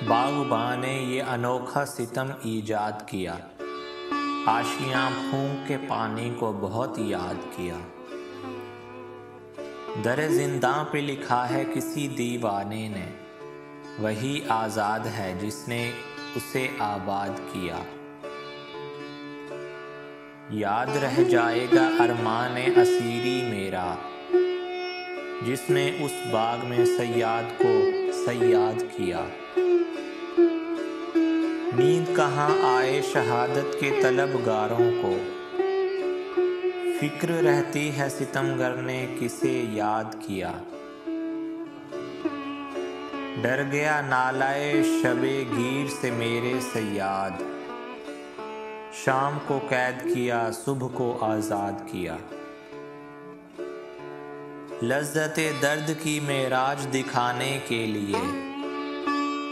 बाग़बां ने ये अनोखा सितम ईजाद किया, आशियाँ फूंक के पानी को बहुत याद किया। दर जिंदा पे लिखा है किसी दीवाने ने, वही आज़ाद है जिसने उसे आबाद किया। याद रह जाएगा अरमान असीरी मेरा, जिसने उस बाग में सयाद को सयाद किया। नींद कहाँ आए शहादत के तलबगारों को, फिक्र रहती है सितमगर ने किसे याद किया। डर गया नालाए शबे गीर से मेरे सयाद, शाम को कैद किया सुबह को आज़ाद किया। लज़्ज़ते दर्द की मेराज दिखाने के लिए,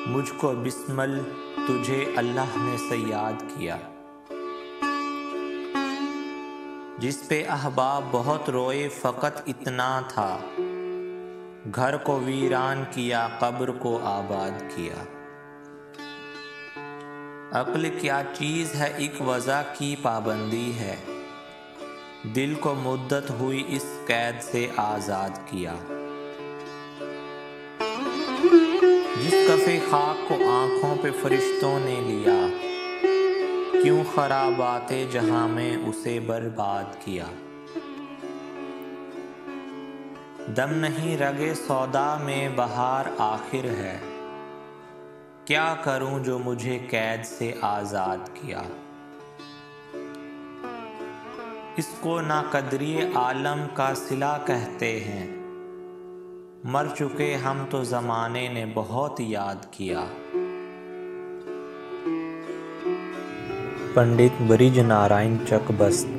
मुझको बिस्मिल तुझे अल्लाह ने सयाद किया। जिस पे अहबाब बहुत रोए फ़कत इतना था, घर को वीरान किया कब्र को आबाद किया। अक्ल क्या चीज़ है एक वज़ा की पाबंदी है, दिल को मुद्दत हुई इस कैद से आज़ाद किया। जिस कफ़े खाक को आँखों पे फरिश्तों ने लिया, क्यों खराबाते जहां में उसे बर्बाद किया। दम नहीं रगे सौदा में बहार आखिर है, क्या करूं जो मुझे कैद से आज़ाद किया। इसको नाकदरी आलम का सिला कहते हैं, मर चुके हम तो ज़माने ने बहुत याद किया। पंडित ब्रिज नारायण चकबस्त।